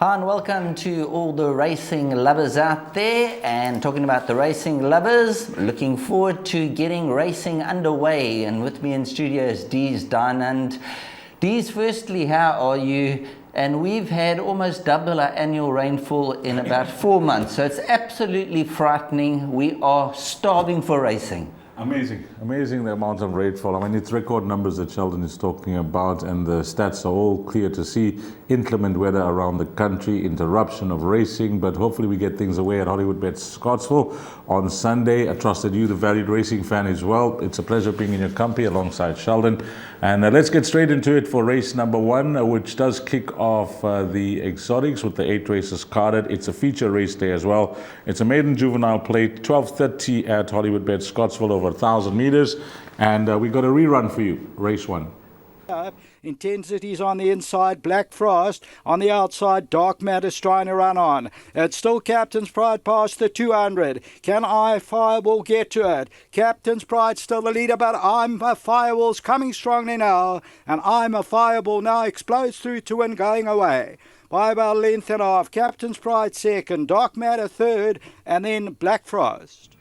Hi and welcome to all the racing lovers out there, and talking about the racing lovers, looking forward to getting racing underway. And with me in studio is Dees Dunn. And Dees, firstly, how are you? And we've had almost double our annual rainfall in about 4 months, so it's absolutely frightening. We are starving for racing. Amazing the amount of rainfall. I mean, it's record numbers that Sheldon is talking about, and the stats are all clear to see. Inclement weather around the country, interruption of racing, but hopefully we get things away at Hollywoodbets Scottsville on Sunday. I trust that you, the valued racing fan, as well. It's a pleasure being in your company alongside Sheldon. And let's get straight into it for race number 1, which does kick off the exotics with the 8 races carded. It's a feature race day as well. It's a maiden juvenile plate, 12:30 at Hollywoodbets Scottsville, over 1,000 meters. And we got a rerun for you, race 1. Intensities on the inside, Black Frost. On the outside, Dark Matter's trying to run on. It's still Captain's Pride past the 200. Can Fireball get to it? Captain's Pride still the leader, but Fireball's coming strongly now. And Fireball now explodes through to win, going away by about a length and a half. Captain's Pride second, Dark Matter third, and then Black Frost.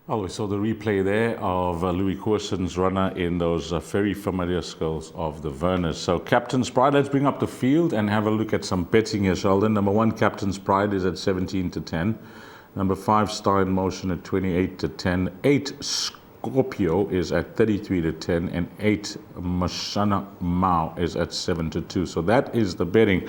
Oh, we saw the replay there of Louis Courson's runner in those very familiar skills of the Verners. So Captain's Pride, let's bring up the field and have a look at some betting here, Sheldon. Number 1, Captain's Pride, is at 17-10. Number 5, Star in Motion at 28-10. 8, Scorpio is at 33-10. And 8, Mashana Mao is at 7-2. So that is the betting.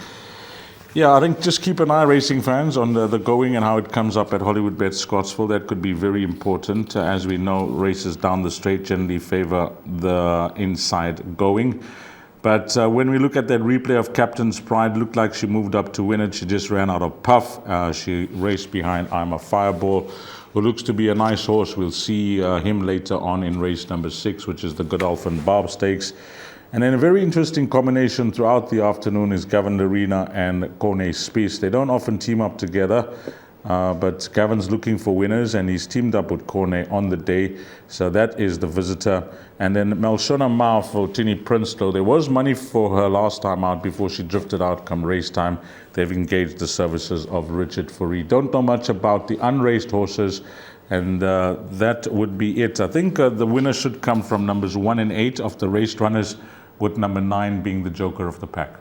Yeah, I think just keep an eye, racing fans, on the going and how it comes up at Hollywoodbets Scottsville. That could be very important. As we know, races down the straight generally favor the inside going. But when we look at that replay of Captain's Pride, looked like she moved up to win it. She just ran out of puff. She raced behind Fireball, who looks to be a nice horse. We'll see him later on in race number 6, which is the Dolphin Bob Stakes. And then a very interesting combination throughout the afternoon is Gavin Arena and Corne Spies. They don't often team up together, but Gavin's looking for winners, and he's teamed up with Corne on the day. So that is the visitor. And then Melshona Mao for Tini Prinsloo. There was money for her last time out before she drifted out come race time. They've engaged the services of Richard Fourie. Don't know much about the unraced horses. And that would be it. I think the winner should come from numbers 1 and 8 of the raced runners, with number 9 being the joker of the pack.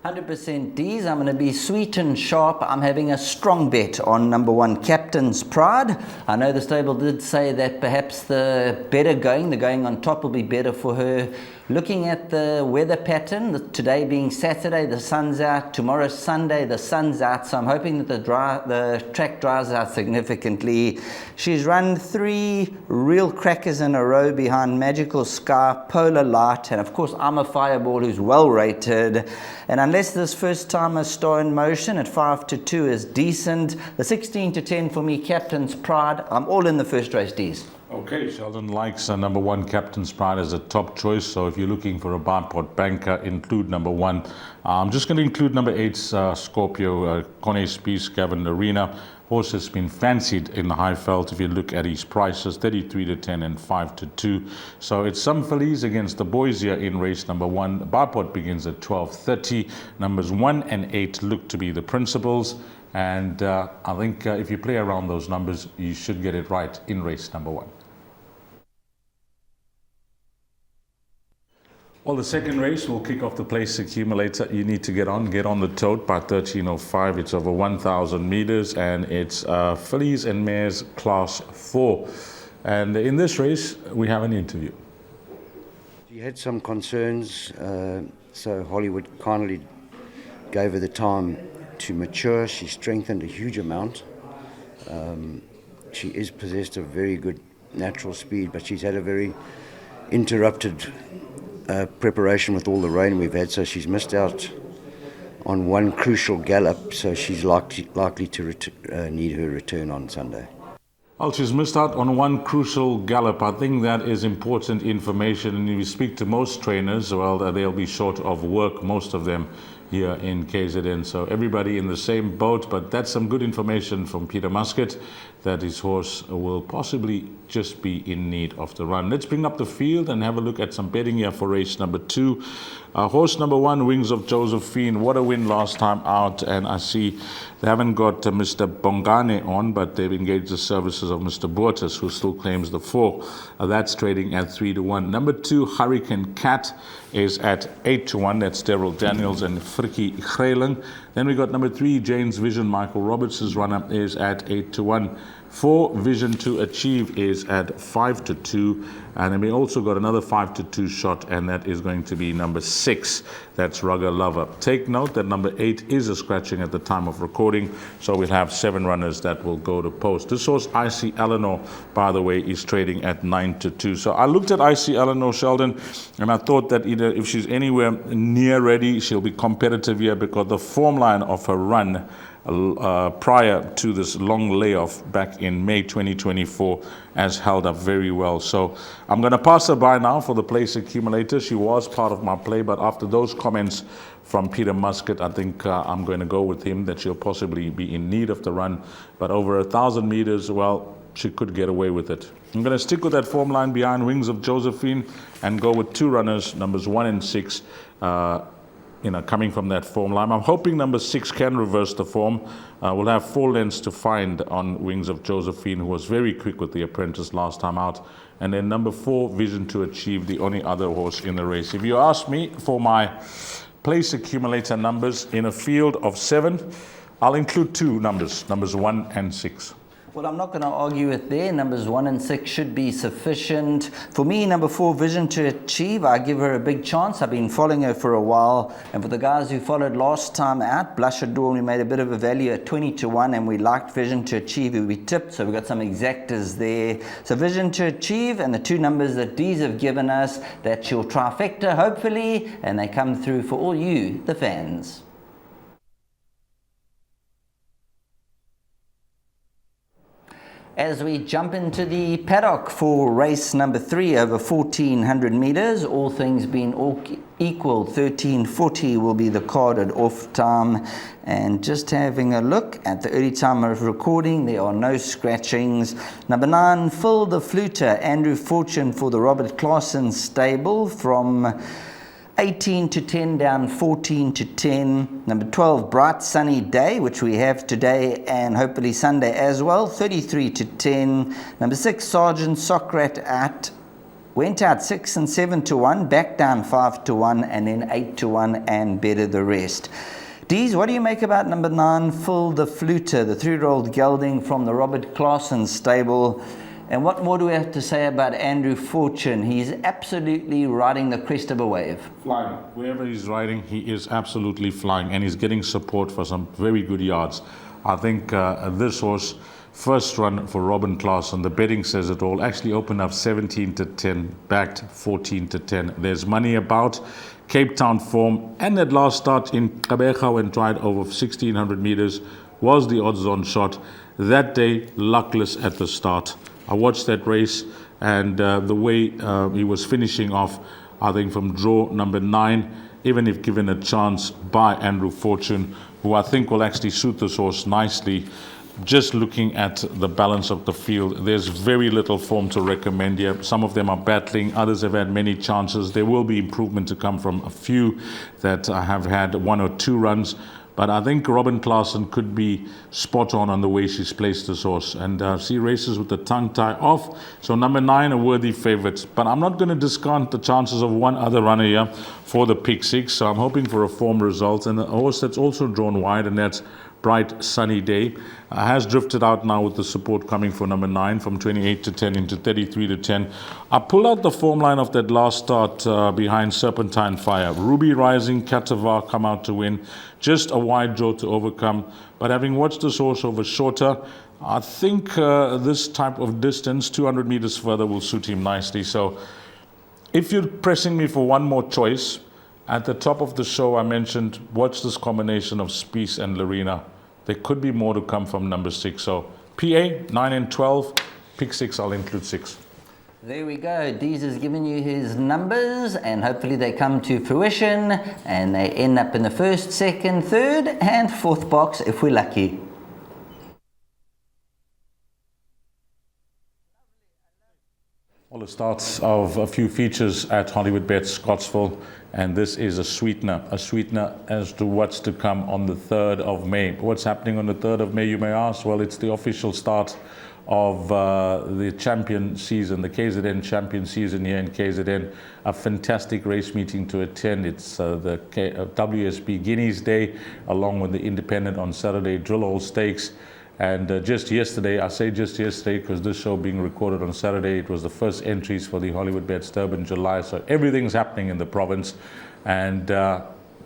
100% D's. I'm going to be sweet and sharp. I'm having a strong bet on number 1, Captain's Pride. I know the stable did say that perhaps the going on top will be better for her. Looking at the weather pattern, today being Saturday, the sun's out. Tomorrow's Sunday, the sun's out. So I'm hoping that the track dries out significantly. She's run 3 real crackers in a row behind Magical Sky, Polar Light, and of course I'm a Fireball, who's well rated. And unless this first timer Star in Motion at 5-2 is decent, the 16-10 for me, Captain's Pride. I'm all in the first race, D's. Okay, Sheldon likes number 1, Captain's Pride, as a top choice. So if you're looking for a barpot banker, include number 1. I'm just going to include number 8, Scorpio, Corne Spies, Gavin Arena. Horse has been fancied in the high felt. If you look at his prices, 33-10 and 5-2. So it's some fillies against the boys here in race number 1. The barpot begins at 12:30. Numbers 1 and 8 look to be the principals. And I think if you play around those numbers, you should get it right in race number 1. Well, the second race will kick off the place accumulator. You need to get on the tote by 13:05. It's over 1,000 meters, and it's fillies and mares class 4. And in this race, we have an interview. She had some concerns, so Hollywood kindly gave her the time to mature. She strengthened a huge amount. She is possessed of very good natural speed, but she's had a very interrupted preparation with all the rain we've had, so she's missed out on one crucial gallop, so she's likely to need her return on Sunday. Well, she's missed out on one crucial gallop. I think that is important information, and if you speak to most trainers, well, they'll be short of work, most of them, here in KZN. So everybody in the same boat, but that's some good information from Peter Muscat that his horse will possibly just be in need of the run. Let's bring up the field and have a look at some betting here for race number 2. Horse number 1, Wings of Josephine. What a win last time out, and I see they haven't got Mr. Bongane on, but they've engaged the services of Mr. Bortis, who still claims the 4. That's trading at 3-1. Number 2, Hurricane Cat, is at 8-1. That's Daryl Daniels and Frikkie Greling. Then we got number 3, Jane's Vision. Michael Roberts' runner is at 8-1. 4, Vision to Achieve, is at 5-2. And then we also got another 5-2 shot, and that is going to be number 6. That's Rugger Lover. Take note that number 8 is a scratching at the time of recording, so we'll have 7 runners that will go to post. This horse, IC Eleanor, by the way, is trading at 9-2. So I looked at IC Eleanor, Sheldon, and I thought that either if she's anywhere near ready, she'll be competitive here, because the form line of her run prior to this long layoff back in May 2024 has held up very well. So I'm going to pass her by now for the place accumulator. She was part of my play, but after those comments from Peter Muscat, I think I'm going to go with him that she'll possibly be in need of the run. But over 1,000 meters, well, she could get away with it. I'm going to stick with that form line behind Wings of Josephine and go with 2 runners, numbers 1 and 6, coming from that form line. I'm hoping number 6 can reverse the form. We'll have 4 lengths to find on Wings of Josephine, who was very quick with the apprentice last time out. And then number 4, Vision to Achieve, the only other horse in the race. If you ask me for my place accumulator numbers in a field of 7, I'll include 2 numbers, numbers 1 and 6. Well, I'm not going to argue with there. Numbers 1 and 6 should be sufficient. For me, number 4, Vision to Achieve, I give her a big chance. I've been following her for a while. And for the guys who followed last time out, Blush of Dawn, we made a bit of a value at 20-1, and we liked Vision to Achieve, who we tipped. So we've got some exactors there. So Vision to Achieve and the 2 numbers that Dee's have given us, that's your trifecta, hopefully, and they come through for all you, the fans. As we jump into the paddock for race number 3 over 1,400 meters, all things being equal, 13:40 will be the carded off time. And just having a look at the early time of recording, there are no scratchings. Number 9, Phil the Fluter, Andrew Fortune for the Robert Claassen stable, from 18-10 down 14-10. Number 12, Bright Sunny Day, which we have today and hopefully Sunday as well, 33-10. Number 6, Sergeant Socrat went out 6 and 7-1, back down 5-1, and then 8-1, and betted the rest. Dees, what do you make about number 9, Phil the Fluter, the 3-year-old gelding from the Robert Claassen stable? And what more do we have to say about Andrew Fortune? He's absolutely riding the crest of a wave. Flying. Wherever he's riding, he is absolutely flying, and he's getting support for some very good yards. I think this horse, first run for Robin Claassen, the betting says it all, actually opened up 17-10, backed 14-10. There's money about. Cape Town form, and that last start in Gqeberha when tried over 1,600 meters was the odds-on shot. That day, luckless at the start. I watched that race, and the way he was finishing off, I think from draw number 9, even if given a chance by Andrew Fortune, who I think will actually suit this horse nicely. Just looking at the balance of the field, there's very little form to recommend here. Some of them are battling, others have had many chances. There will be improvement to come from a few that have had 1 or 2 runs. But I think Robin Claassen could be spot on the way she's placed this horse. And she races with the tongue tie off. So number 9, a worthy favourite. But I'm not going to discount the chances of one other runner here for the pick 6. So I'm hoping for a form result. And a horse that's also drawn wide, and that's Bright Sunny Day, has drifted out now with the support coming for number 9 from 28-10 into 33-10. I pulled out the form line of that last start behind Serpentine Fire. Ruby Rising, Katavar come out to win. Just a wide draw to overcome. But having watched this horse over shorter, I think this type of distance, 200 meters further, will suit him nicely. So if you're pressing me for one more choice, at the top of the show, I mentioned, watch this combination of Spies and Lorena. There could be more to come from number 6. So PA, 9 and 12, pick 6, I'll include 6. There we go. Deez has given you his numbers, and hopefully they come to fruition and they end up in the first, second, third, and fourth box if we're lucky. All the starts of a few features at Hollywoodbets Scottsville, and this is a sweetener as to what's to come on the 3rd of May. What's happening on the 3rd of May, you may ask? Well, it's the official start of the champion season, the KZN champion season here in KZN. A fantastic race meeting to attend. It's the WSB Guineas Day, along with the Independent on Saturday, Drill Hole Stakes. And just yesterday, I say just yesterday because this show being recorded on Saturday, it was the first entries for the Hollywoodbets Durbanville. So everything's happening in the province. And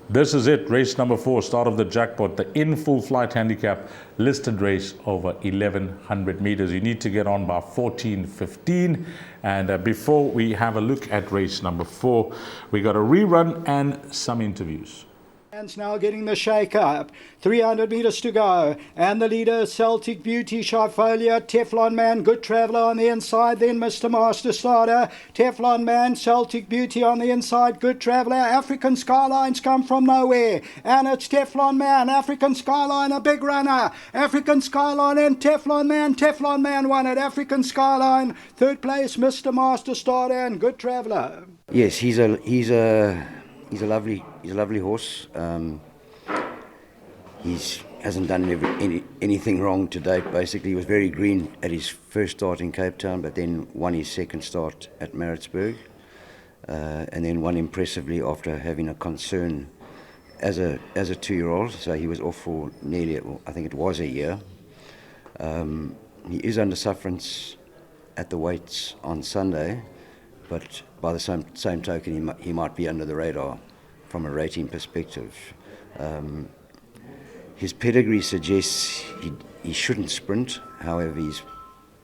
this is it, race number 4, start of the jackpot, the in full flight handicap listed race over 1,100 meters. You need to get on by 14:15. And before we have a look at race number 4, we got a rerun and some interviews. And now getting the shake up. 300 meters to go. And the leader, Celtic Beauty, Shyfolia, Teflon Man, Good Traveller on the inside. Then Mr. Master Starter, Teflon Man, Celtic Beauty on the inside, Good Traveller. African Skylines come from nowhere. And it's Teflon Man, African Skyline, a big runner. African Skyline and Teflon Man. Teflon Man won at African Skyline. Third place, Mr. Master Starter and Good Traveller. Yes, he's a lovely horse. He hasn't done anything wrong to date. Basically, he was very green at his first start in Cape Town, but then won his second start at Maritzburg, and then won impressively after having a concern as a 2-year-old. So he was off for nearly, I think it was a year. He is under sufferance at the weights on Sunday, but by the same token, he might be under the radar from a rating perspective. His pedigree suggests he shouldn't sprint. However,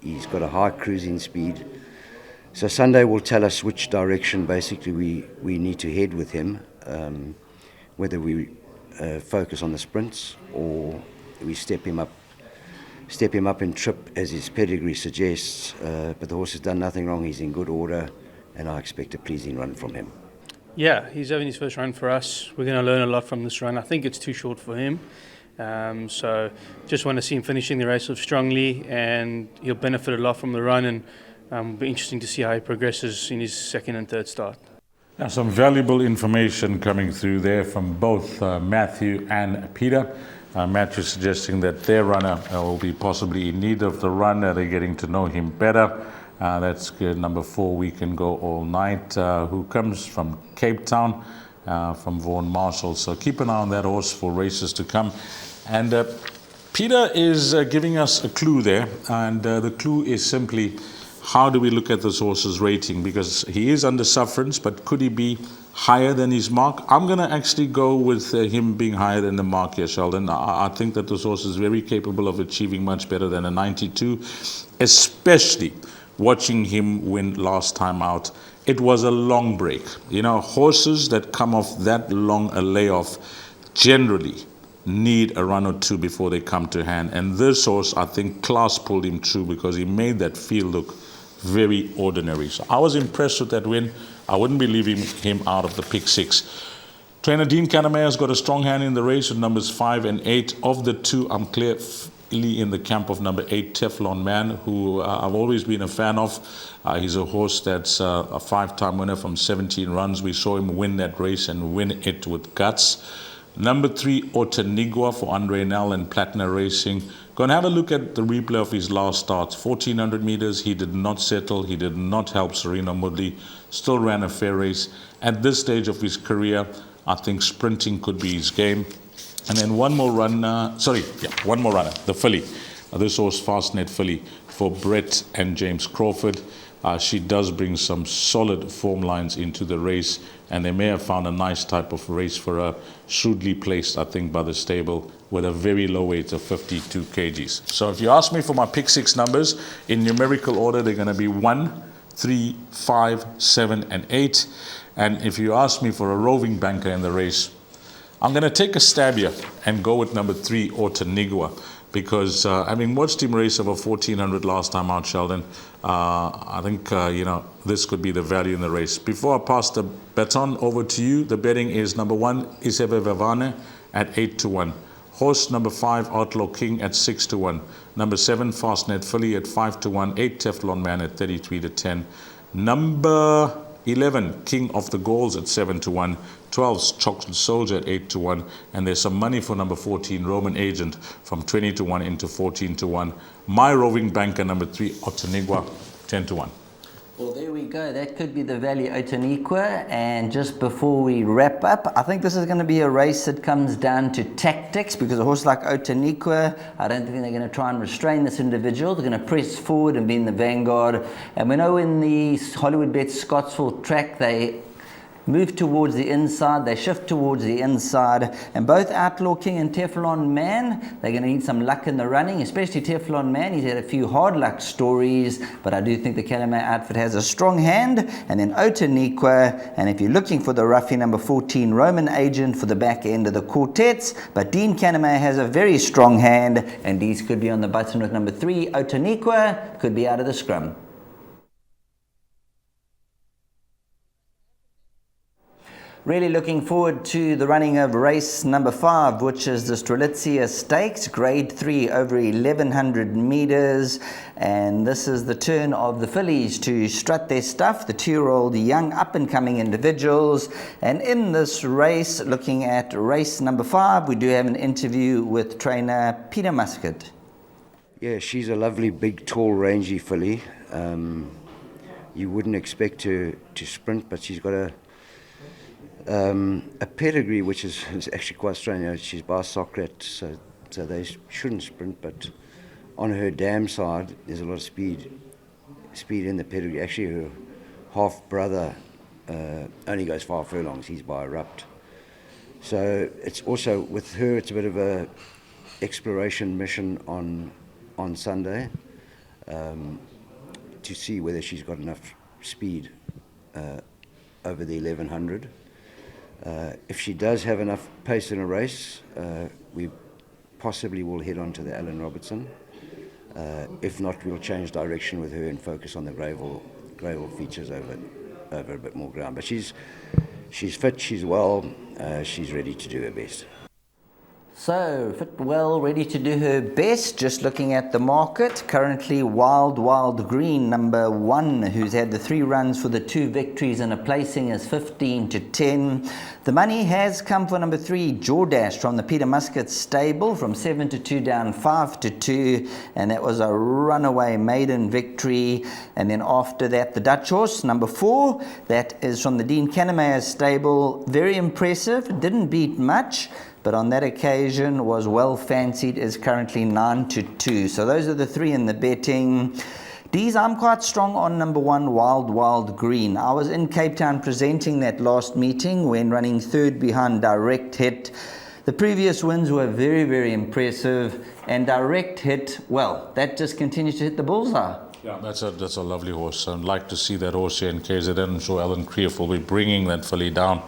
he's got a high cruising speed. So Sunday will tell us which direction basically we need to head with him, whether we focus on the sprints or we step him up in trip as his pedigree suggests. But the horse has done nothing wrong. He's in good order, and I expect a pleasing run from him. Yeah, he's having his first run for us. We're going to learn a lot from this run. I think it's too short for him. So just want to see him finishing the race off strongly, and he'll benefit a lot from the run, and it'll be interesting to see how he progresses in his second and third start. Now, some valuable information coming through there from both Matthew and Peter. Matthew suggesting that their runner will be possibly in need of the run. They're getting to know him better. That's number 4, We Can Go All Night, who comes from Cape Town, from Vaughan Marshall. So keep an eye on that horse for races to come. And Peter is giving us a clue there, and the clue is simply, how do we look at this horse's rating? Because he is under sufferance, but could he be higher than his mark? I'm going to actually go with him being higher than the mark here, Sheldon. I think that this horse is very capable of achieving much better than a 92, especially watching him win last time out. It was a long break. You know, horses that come off that long a layoff generally need a run or two before they come to hand. And this horse, I think, class pulled him through because he made that field look very ordinary. So I was impressed with that win. I wouldn't be leaving him out of the pick 6. Trainer Dean Canamare's got a strong hand in the race with numbers 5 and 8. Of the 2, I'm clearly in the camp of number 8, Teflon Man, who I've always been a fan of. He's a horse that's a 5-time winner from 17 runs. We saw him win that race and win it with guts. Number 3, Otanigua for Andre Nell and Platinum Racing. Go and have a look at the replay of his last starts. 1,400 meters, he did not settle. He did not help Serena Moodley. Still ran a fair race. At this stage of his career, I think sprinting could be his game. And then one more runner, the filly. This horse, Fastnet Filly, for Brett and James Crawford. She does bring some solid form lines into the race, and they may have found a nice type of race for her. Shrewdly placed, I think, by the stable with a very low weight of 52 kgs. So if you ask me for my pick 6 numbers, in numerical order, they're going to be 1, 3, 5, 7, and 8. And if you ask me for a roving banker in the race, I'm going to take a stab here and go with number 3, Otanigua, because having watched him race over 1400 last time out, Sheldon, I think, this could be the value in the race. Before I pass the baton over to you, the betting is number 1, Isebe Vavane at 8-1. Horse number 5, Outlaw King at 6-1. Number 7, Fastnet Philly at 5-1. 8, Teflon Man at 33-10. Number 11, King of the Gauls at 7-1. 12, Chocolate Soldier at 8-1. And there's some money for number 14, Roman Agent, from 20-1 into 14-1. My Roving Banker, number 3, Otanigua, 10-1. Well, there we go. That could be the value Otaniqua. And just before we wrap up, I think this is going to be a race that comes down to tactics, because a horse like Otaniqua, I don't think they're going to try and restrain this individual. They're going to press forward and be in the vanguard. And we know in the Hollywoodbets Scottsville track, they move towards the inside, they shift towards the inside, and both Outlaw King and Teflon Man, they're going to need some luck in the running, especially Teflon Man. He's had a few hard luck stories, but I do think the Calumet outfit has a strong hand. And then Otaniqua, and if you're looking for the roughie, number 14, Roman Agent, for the back end of the quartets. But Dean Calumet has a very strong hand, and these could be on the button with number 3, Otaniqua, could be out of the scrum. Really looking forward to the running of race number 5, which is the Strelitzia Stakes, grade 3 over 1100 meters. And this is the turn of the fillies to strut their stuff, the 2-year-old young up-and-coming individuals. And in this race, looking at race number 5, we do have an interview with trainer Peter Muscat. Yeah, she's a lovely, big, tall, rangy filly. You wouldn't expect her to sprint, but she's got a pedigree which is actually quite strange. You know, she's by Socrates, so they shouldn't sprint, but on her dam side there's a lot of speed in the pedigree. Actually, her half brother only goes 5 furlongs. He's by Erupt. So it's also with her, it's a bit of a exploration mission on Sunday to see whether she's got enough speed over the 1100. If she does have enough pace in a race, we possibly will head on to the Alan Robertson. If not, we'll change direction with her and focus on the Greyville features over a bit more ground. But she's fit, she's well, she's ready to do her best. So, fit well, ready to do her best. Just looking at the market, currently Wild Green, number 1, who's had the 3 runs for the 2 victories and a placing, is 15-10. The money has come for number 3, Jordash, from the Peter Muscat stable, from 7-2 down 5-2, and that was a runaway maiden victory. And then after that, the Dutch horse, number 4, that is from the Dean Calumet stable, very impressive, didn't beat much, but on that occasion was well fancied, is currently 9-2. So those are the 3 in the betting. These, I'm quite strong on number 1, Wild Green. I was in Cape Town presenting that last meeting when running 3rd behind Direct Hit. The previous wins were very, very impressive, and Direct Hit, well, that just continues to hit the bullseye. Yeah, that's a lovely horse. I'd like to see that horse here in KZN. I'm sure Alan Creef will be bringing that filly down.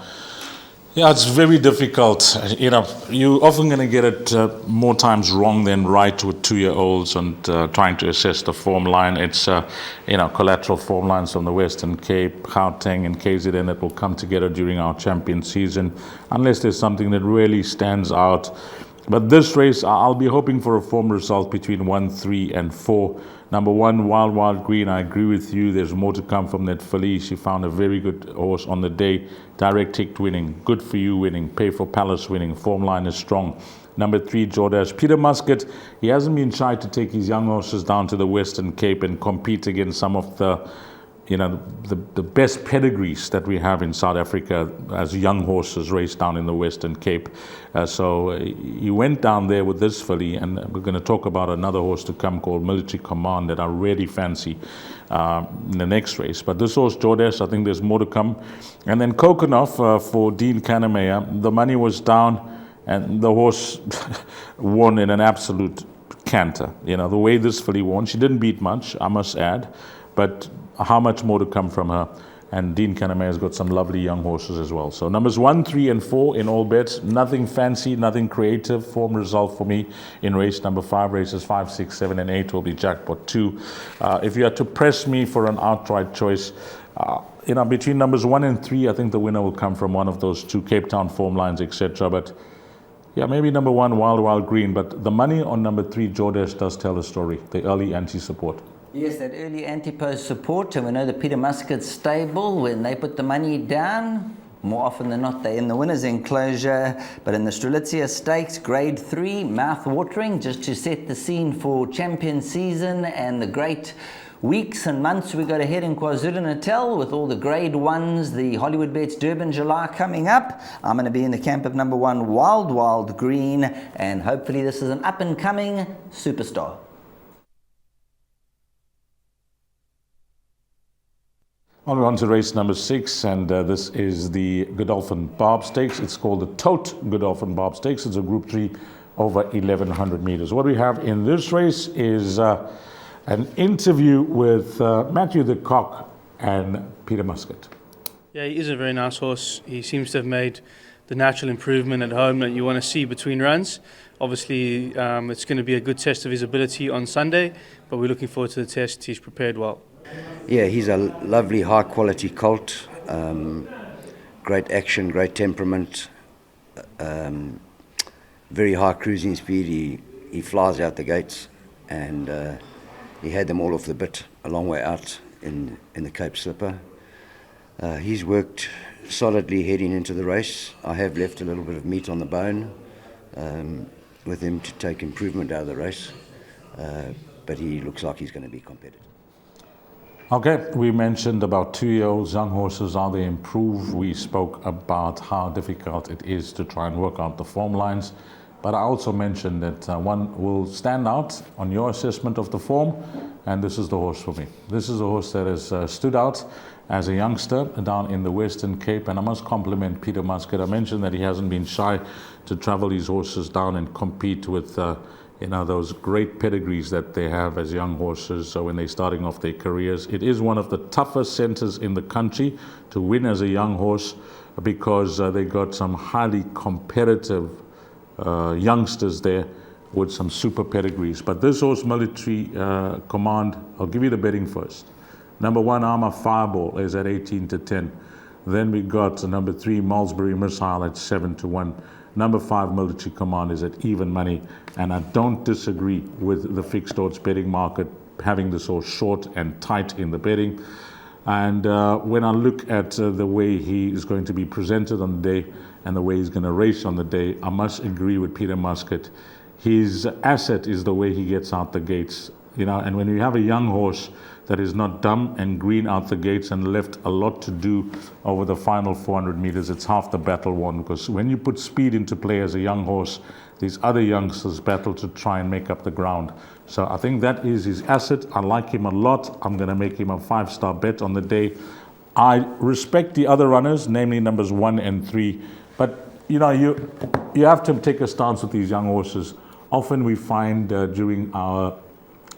Yeah, it's very difficult. You know, you're often going to get it more times wrong than right with 2-year-olds and trying to assess the form line. It's, collateral form lines from the Western Cape, Gauteng and KZN that will come together during our champion season, unless there's something that really stands out. But this race, I'll be hoping for a form result between 1, 3 and 4. Number 1, Wild Green, I agree with you. There's more to come from that filly. She found a very good horse on the day. Direct Hit winning, Good For You winning, Pay for Palace winning. Form line is strong. Number 3, Jordash. Peter Muscat, he hasn't been shy to take his young horses down to the Western Cape and compete against some of the best pedigrees that we have in South Africa as young horses raced down in the Western Cape. So he went down there with this filly, and we're going to talk about another horse to come called Military Command that I really fancy in the next race. But this horse, Jordash, I think there's more to come. And then Kokonov for Dean Calumet, the money was down, and the horse won in an absolute canter. You know, the way this filly won, she didn't beat much, I must add, but how much more to come from her. And Dean Canamare's got some lovely young horses as well. So numbers 1, 3, and 4 in all bets. Nothing fancy, nothing creative. Form result for me in race number 5. Races 5, 6, 7, and 8 will be jackpot 2. If you had to press me for an outright choice, between numbers 1 and 3, I think the winner will come from one of those 2 Cape Town form lines, etc. But yeah, maybe number 1, Wild Green. But the money on number 3, Jordash, does tell a story. The early anti-support. Yes, that early anti-post support, and we know the Peter Muscat stable, when they put the money down, more often than not, they're in the winner's enclosure. But in the Strelitzia Stakes, Grade 3, mouth-watering, just to set the scene for champion season and the great weeks and months we got ahead in KwaZulu-Natal with all the Grade 1s, the Hollywoodbets Durbanville coming up. I'm going to be in the camp of number 1, Wild Green, and hopefully this is an up-and-coming superstar. On to race number 6, and this is the Dolphin Bob Stakes. It's called the Tote Dolphin Bob Stakes. It's a Group 3 over 1,100 meters. What we have in this race is an interview with Matthew the Cock and Peter Muscat. Yeah, he is a very nice horse. He seems to have made the natural improvement at home that you want to see between runs. Obviously, it's going to be a good test of his ability on Sunday, but we're looking forward to the test. He's prepared well. Yeah, he's a lovely, high-quality colt. Great action, great temperament, very high cruising speed. He flies out the gates, and he had them all off the bit a long way out in the Cape Slipper. He's worked solidly heading into the race. I have left a little bit of meat on the bone with him to take improvement out of the race, but he looks like he's going to be competitive. Okay, we mentioned about 2-year-olds, young horses, how they improve. We spoke about how difficult it is to try and work out the form lines. But I also mentioned that one will stand out on your assessment of the form, and this is the horse for me. This is a horse that has stood out as a youngster down in the Western Cape, and I must compliment Peter Muscat. I mentioned that he hasn't been shy to travel these horses down and compete with those great pedigrees that they have as young horses. So when they're starting off their careers, it is one of the toughest centers in the country to win as a young horse, because they got some highly competitive youngsters there with some super pedigrees. But this horse, Military Command, I'll give you the betting first. Number 1, Armour Fireball, is at 18-10. Then we got number 3, Malmesbury Missile, at 7-1. Number 5, Military Command, is at even money. And I don't disagree with the fixed odds betting market having this horse short and tight in the betting. And when I look at the way he is going to be presented on the day and the way he's going to race on the day, I must agree with Peter Muscat. His asset is the way he gets out the gates. And when you have a young horse that is not dumb and green out the gates and left a lot to do over the final 400 meters, it's half the battle won. Because when you put speed into play as a young horse, these other youngsters battle to try and make up the ground. So I think that is his asset. I like him a lot. I'm going to make him a 5-star bet on the day. I respect the other runners, namely numbers 1 and 3. But you have to take a stance with these young horses. Often we find during our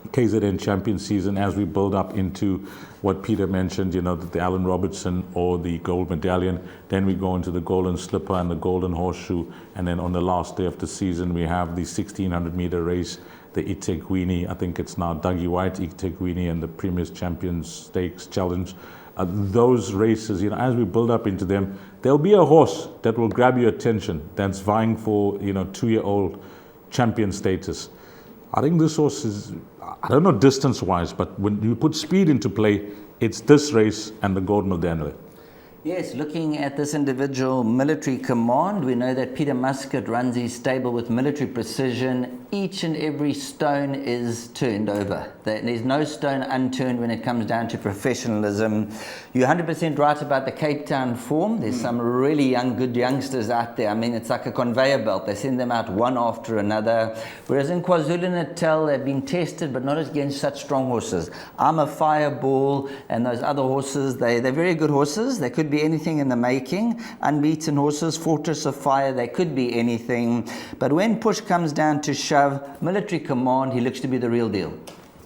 KZN champion season, as we build up into what Peter mentioned, the Allen Robertson or the gold medallion, then we go into the golden slipper and the golden horseshoe, and then on the last day of the season we have the 1600 meter race, the Itequini, I think it's now Dougie White Itequini, and the Premier's Champions Stakes Challenge. Those races, as we build up into them, there'll be a horse that will grab your attention that's vying for 2-year-old champion status. I think this horse is, I don't know distance-wise, but when you put speed into play, it's this race and the gold medallion. Yes, looking at this individual, Military Command, we know that Peter Muscat runs his stable with military precision. Each and every stone is turned over. There's no stone unturned when it comes down to professionalism. You're 100% right about the Cape Town form. There's some really young, good youngsters out there. I mean, it's like a conveyor belt. They send them out one after another. Whereas in KwaZulu-Natal, they've been tested, but not against such strong horses. Armour Fireball and those other horses, they're very good horses. They could be anything in the making. Unbeaten horses, Fortress of Fire, they could be anything. But when push comes down to shove, Military Command, he looks to be the real deal.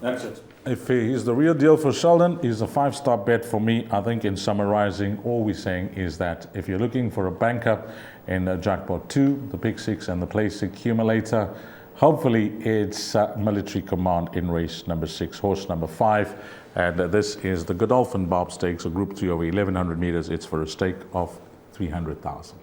That's it. If he's the real deal for Sheldon, he's a 5-star bet for me. I think in summarizing, all we're saying is that if you're looking for a banker in Jackpot 2, the Pick 6 and the Play 6 accumulator, hopefully it's Military Command in race number 6, horse number 5. And this is the Dolphin Bob Stakes, a Group 3 over 1100 meters. It's for a stake of 300,000.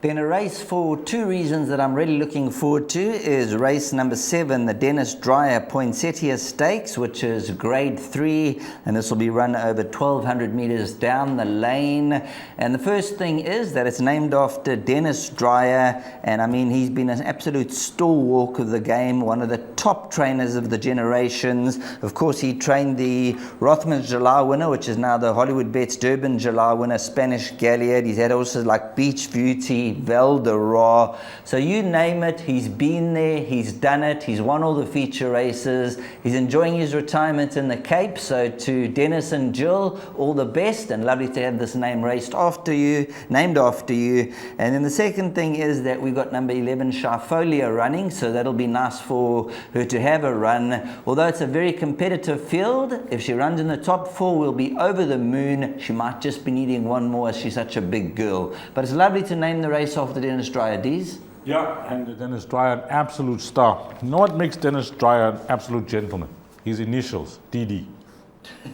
Then a race for 2 reasons that I'm really looking forward to is race number 7, the Dennis Dreyer Poinsettia Stakes, which is grade 3, and this will be run over 1200 meters down the lane. And the first thing is that it's named after Dennis Dreyer, and I mean, he's been an absolute stalwart of the game, one of the top trainers of the generations. Of course, he trained the Rothmans July winner, which is now the Hollywoodbets Durbanville July winner, Spanish Galliard. He's had horses like Beach Beauty, Valderra, so you name it, he's been there, he's done it, he's won all the feature races, he's enjoying his retirement in the Cape. So to Dennis and Jill, all the best, and lovely to have this name named after you. And then the second thing is that we've got number 11 Sharfolia running, so that'll be nice for her to have a run. Although it's a very competitive field, if she runs in the top 4, we'll be over the moon. She might just be needing one more as she's such a big girl, but it's lovely to name the race after Dennis Dreyer. Dees? Yeah, and Dennis Dreyer, an absolute star. You know what makes Dennis Dreyer an absolute gentleman? His initials, DD.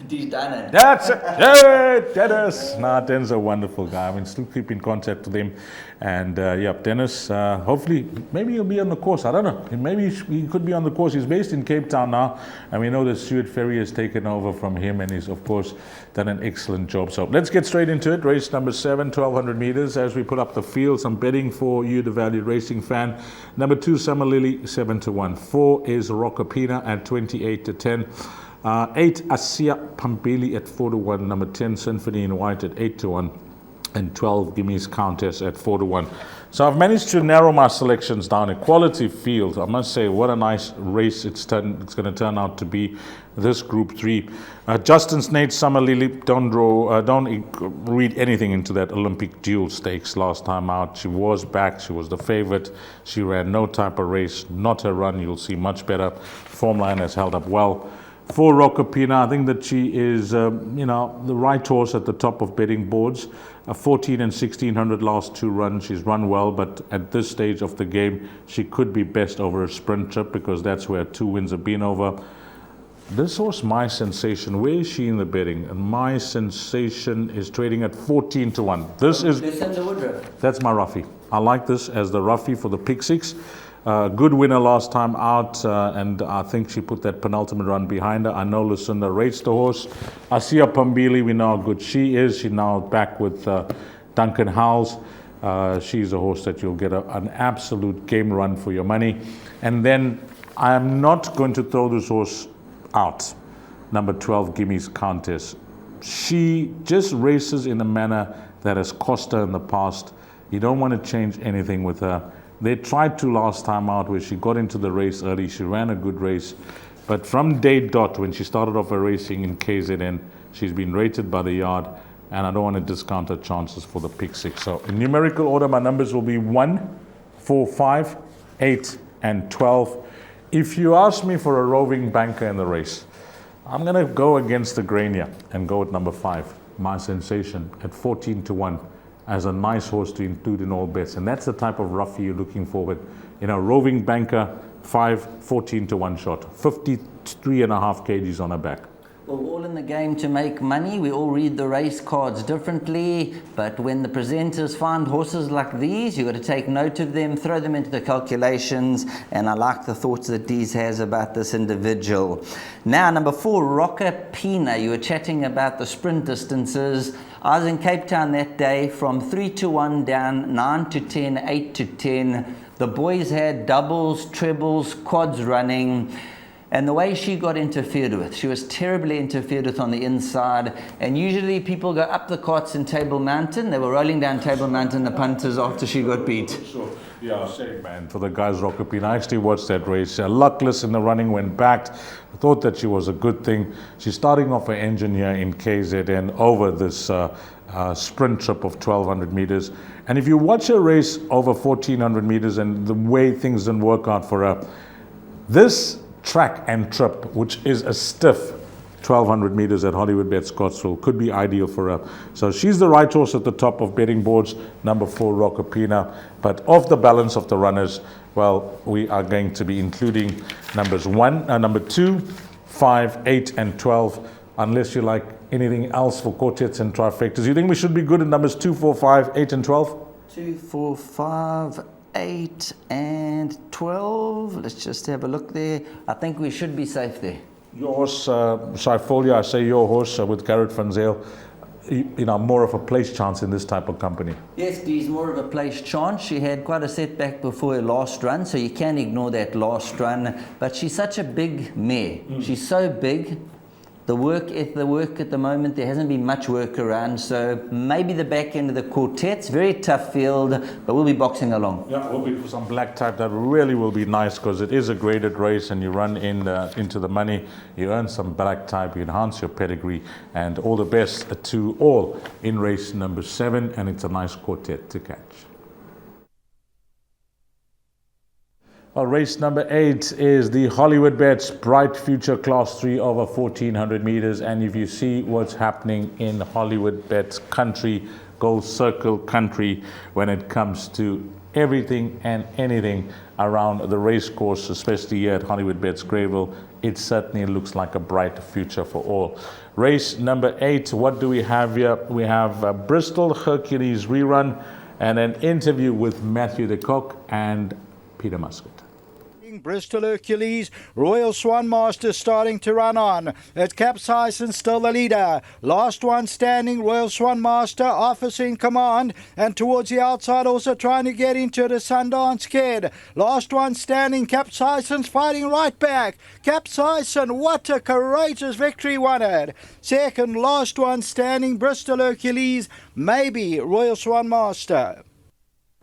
Dees done it. That's it. Yeah, Dennis. Nah, Dennis is a wonderful guy. I mean, still keep in contact with him. And yeah, Dennis, hopefully, maybe he'll be on the course. I don't know. Maybe he could be on the course. He's based in Cape Town now. And we know that Stuart Ferry has taken over from him, and he's, of course, done an excellent job. So let's get straight into it. Race number 7, 1200 meters. As we put up the field, some betting for you, the valued racing fan. Number 2, Summer Lily, 7-1. 4 is Rockapina at 28-10. 8, Asia Pambili at 4-1. Number 10, Symphony in White at 8-1. And 12, Gimme's Countess at 4-1. So I've managed to narrow my selections down. A quality field. I must say, what a nice race it's going to turn out to be, this Group 3. Justin Snate, Summer Lily, don't read anything into that Olympic Duel Stakes last time out. She was back. She was the favorite. She ran no type of race. Not her run. You'll see much better. Form line has held up well. For Rockapina, I think that she is, the right horse at the top of betting boards. 14 and 1600 last 2 runs. She's run well, but at this stage of the game, she could be best over a sprint trip because that's where 2 wins have been over. This horse, My Sensation, where is she in the betting? And My Sensation is trading at 14-1. This is Lucinda Woodruff. That's my roughie. I like this as the roughie for the Pick 6. Good winner last time out, and I think she put that penultimate run behind her. I know Lucinda rates the horse. Asia Pambili, we know how good she is. She's now back with Duncan Howells. She's a horse that you'll get an absolute game run for your money. And then I am not going to throw this horse out. Number 12, Gimme's Countess. She just races in a manner that has cost her in the past. You don't want to change anything with her. They tried to last time out where she got into the race early. She ran a good race. But from day dot, when she started off her racing in KZN, she's been rated by the yard. And I don't want to discount her chances for the Pick 6. So in numerical order, my numbers will be 1, 4, 5, 8, and 12. If you ask me for a roving banker in the race, I'm going to go against the Grania and go with number 5, My Sensation, at 14-1. As a nice horse to include in all bets. And that's the type of roughie you're looking for with, roving banker, 14-1 shot, 53.5 kgs on her back. Well, we're all in the game to make money. We all read the race cards differently, but when the presenters find horses like these, you've got to take note of them, throw them into the calculations, and I like the thoughts that Dees has about this individual. Now, number 4, Rockapina. You were chatting about the sprint distances. I was in Cape Town that day, from 3-1 down, 9-10, 8-10. The boys had doubles, trebles, quads running. And the way she got interfered with, she was terribly interfered with on the inside. And usually people go up the carts in Table Mountain. They were rolling down Table Mountain, the punters, after she got beat. So, yeah, shame, man, for the guys Rockapina. I actually watched that race. Luckless in the running, went back. I thought that she was a good thing. She's starting off her engine here in KZN over this sprint trip of 1,200 meters. And if you watch a race over 1,400 meters and the way things didn't work out for her, this track and trip, which is a stiff 1,200 meters at Hollywoodbets Scottsville, could be ideal for her. So she's the right horse at the top of betting boards, number 4, Rockapina. But of the balance of the runners, well, we are going to be including number 2, 5, 8, and 12, unless you like anything else for quartets and trifectas. You think we should be good at numbers 2, 4, 5, 8, and 12? 2, 4, 5, 8, and 12. Let's just have a look there. I think we should be safe there. Your horse, Saifolia, I say your horse with Garrett Van Zyl, more of a place chance in this type of company. Yes, Dee's more of a place chance. She had quite a setback before her last run, so you can't ignore that last run. But she's such a big mare. She's so big. The work at the moment, there hasn't been much work around, so maybe the back end of the quartets, very tough field, but we'll be boxing along. Yeah, we'll be for some black type. That really will be nice because it is a graded race and you run into the money, you earn some black type, you enhance your pedigree, and all the best to all in race number 7, and it's a nice quartet to catch. Well, race number 8 is the Hollywoodbets Bright Future Class 3 over 1,400 meters. And if you see what's happening in Hollywoodbets country, Gold Circle country, when it comes to everything and anything around the race course, especially here at Hollywoodbets Greyville, it certainly looks like a bright future for all. Race number 8, what do we have here? We have Bristol Hercules rerun and an interview with Matthew de Kock and Peter Muscat. Bristol Hercules, Royal Swan Master starting to run on. It's Capsizen still the leader. Last one standing, Royal Swan Master, officer in command, and towards the outside also trying to get into the Sundance Kid. Last one standing, Capsizen's fighting right back. Capsizen, what a courageous victory won it. Second, last one standing, Bristol Hercules, maybe Royal Swan Master.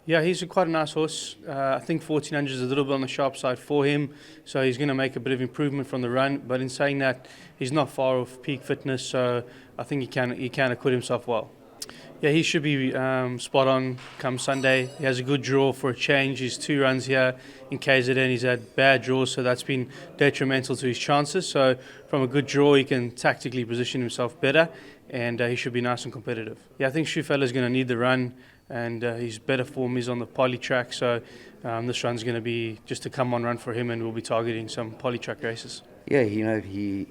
Yeah, he's quite a nice horse. I think 1,400 is a little bit on the sharp side for him, so he's going to make a bit of improvement from the run. But in saying that, he's not far off peak fitness, so I think he can acquit himself well. Yeah, he should be spot on come Sunday. He has a good draw for a change. He's 2 runs here in KZN. He's had bad draws, so that's been detrimental to his chances. So from a good draw, he can tactically position himself better, and he should be nice and competitive. Yeah, I think Shoefeller's going to need the run, and his better form is on the poly track, so this run's going to be just a come-on run for him, and we'll be targeting some poly track races. Yeah, he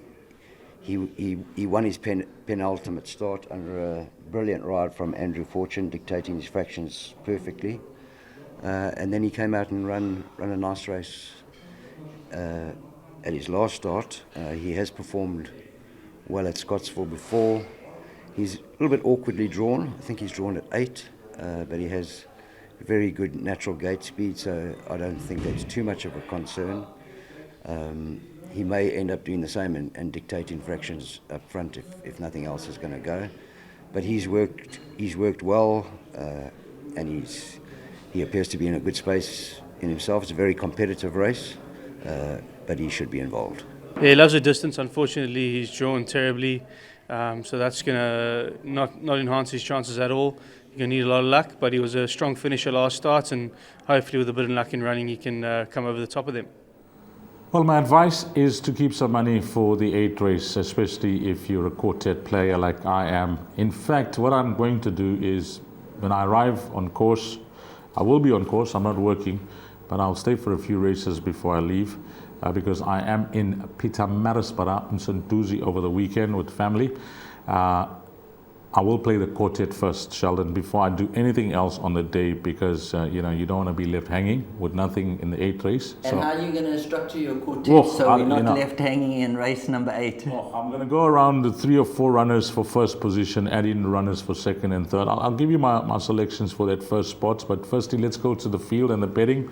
won his penultimate start under a brilliant ride from Andrew Fortune, dictating his fractions perfectly, and then he came out and run a nice race at his last start. He has performed well at Scottsville before. He's a little bit awkwardly drawn. I think he's drawn at 8. But he has very good natural gate speed, so I don't think that's too much of a concern. He may end up doing the same and dictating fractions up front if nothing else is going to go. But he's worked well, and he appears to be in a good space in himself. It's a very competitive race, but he should be involved. Yeah, he loves the distance. Unfortunately, he's drawn terribly, so that's going to not enhance his chances at all. You're going to need a lot of luck, but he was a strong finisher last start, and hopefully with a bit of luck in running he can come over the top of them. Well, my advice is to keep some money for the 8th race, especially if you're a quartet player like I am. In fact, what I'm going to do is when I arrive on course, I will be on course, I'm not working, but I'll stay for a few races before I leave because I am in Pietermaritzburg in St. Duzi over the weekend with family. I will play the quartet first, Sheldon, before I do anything else on the day because, you don't want to be left hanging with nothing in the 8th race. And how are you going to structure your quartet so we're not left hanging in race number 8? Well, I'm going to go around the 3 or 4 runners for first position, add in runners for second and third. I'll give you my selections for that first spot, but firstly, let's go to the field and the betting.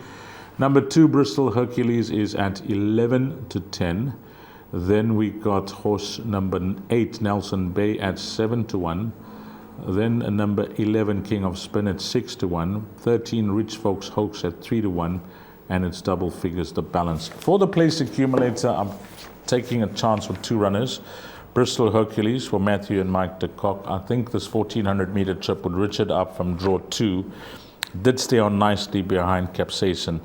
Number 2, Bristol Hercules is at 11 to 10. Then we got horse number 8, Nelson Bay, at 7 to 1. Then number 11, King of Spin, at 6 to 1. 13, Rich Folks Hoax at 3 to 1. And it's double figures the balance. For the place accumulator, I'm taking a chance with 2 runners. Bristol Hercules for Matthew and Mike de Kock. I think this 1400 meter trip with Richard up from draw 2 did stay on nicely behind Capsaicin.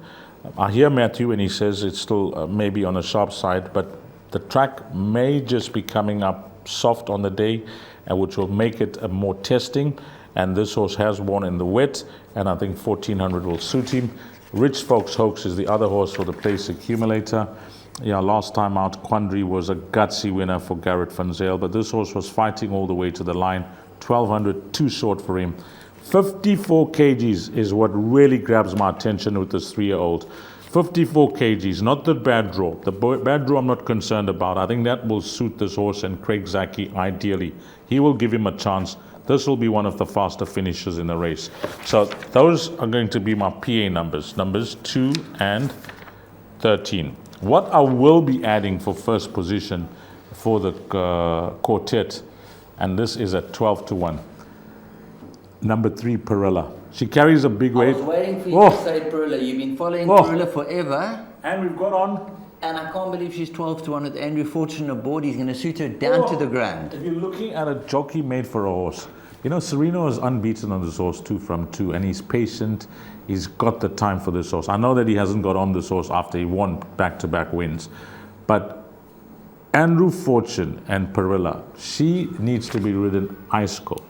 I hear Matthew when he says it's still maybe on the sharp side, but the track may just be coming up soft on the day, which will make it more testing. And this horse has won in the wet, and I think 1400 will suit him. Rich Folks Hoax is the other horse for the place accumulator. Yeah, last time out, Quandary was a gutsy winner for Garrett Van Zyl, but this horse was fighting all the way to the line. 1200, too short for him. 54 kgs is what really grabs my attention with this 3-year-old. 54 kgs, not the bad draw. The bad draw I'm not concerned about. I think that will suit this horse and Craig Zaki ideally. He will give him a chance. This will be one of the faster finishers in the race. So those are going to be my PA numbers, numbers 2 and 13. What I will be adding for first position for the quartet, and this is at 12-1. Number 3, Perilla. She carries a big weight. I was waiting for you to say Perilla. You've been following Perilla forever. And we've got on. And I can't believe she's 12-1 with Andrew Fortune aboard. He's going to suit her down to the ground. If you're looking at a jockey made for a horse, you know, Sereno is unbeaten on this horse 2 from 2, and he's patient. He's got the time for this horse. I know that he hasn't got on this horse after he won back-to-back wins, but Andrew Fortune and Perilla, she needs to be ridden ice cold.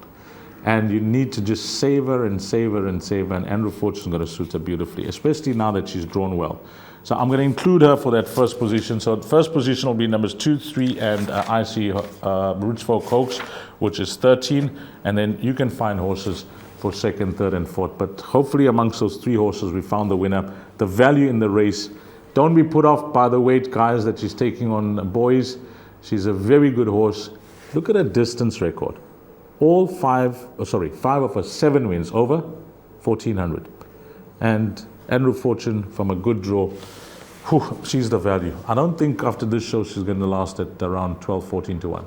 And you need to just savor and savor and savor, and Andrew Fortune's going to suit her beautifully, especially now that she's drawn well. So I'm going to include her for that first position. So first position will be numbers 2, 3, and I see Rich Folk Hoax, which is 13. And then you can find horses for second, third, and fourth. But hopefully amongst those 3 horses, we found the winner. The value in the race. Don't be put off by the weight, guys, that she's taking on boys. She's a very good horse. Look at her distance record. All 5 of her 7 wins over 1400. And Andrew Fortune from a good draw. Whew, she's the value. I don't think after this show she's going to last at around 12-14-1.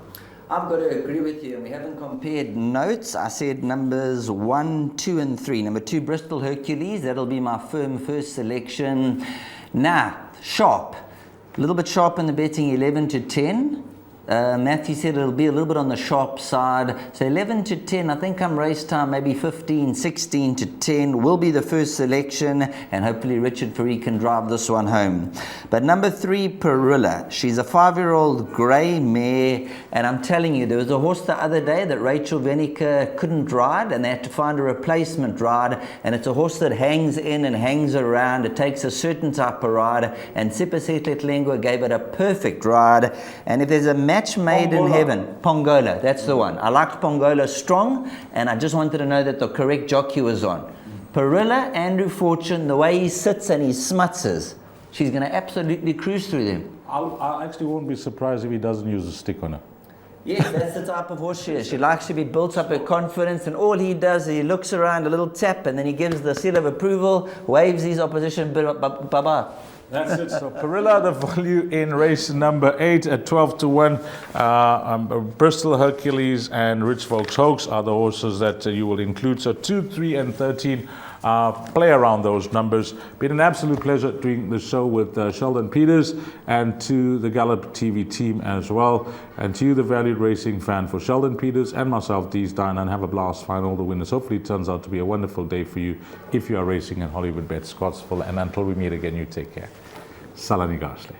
I've got to agree with you, and we haven't compared notes. I said numbers 1, 2, and 3. Number 2, Bristol Hercules. That'll be my firm first selection. Now, sharp. A little bit sharp in the betting, 11-10. Matthew said it'll be a little bit on the sharp side. So 11-10, I think come race time, maybe 15, 16-10 will be the first selection, and hopefully Richard Fourie can drive this one home. But number 3, Perilla. She's a 5-year-old grey mare, and I'm telling you, there was a horse the other day that Rachel Venica couldn't ride, and they had to find a replacement ride, and it's a horse that hangs in and hangs around. It takes a certain type of ride, and Sipasetle Lengua gave it a perfect ride. And if there's a match made in heaven, Pongola, that's the one. I liked Pongola strong, and I just wanted to know that the correct jockey was on. Perilla, Andrew Fortune, the way he sits and he smutses, she's going to absolutely cruise through them. I actually won't be surprised if he doesn't use a stick on her. Yes, that's the type of horse she is. She likes to be built up her confidence, and all he does is he looks around, a little tap, and then he gives the seal of approval, waves his opposition, bye-bye. That's it. So Perilla, the value in race number 8 at 12-1. Bristol Hercules and Rich Folks Hoax are the horses that you will include. So 2, 3, and 13. Play around those numbers. Been an absolute pleasure doing the show with Sheldon Peters, and to the Gallop TV team as well, and to you, the valued racing fan, for Sheldon Peters and myself, Dees Dine, and have a blast, find all the winners. Hopefully it turns out to be a wonderful day for you if you are racing at Hollywoodbets Scottsville, and until we meet again, you take care. Salani Gashle.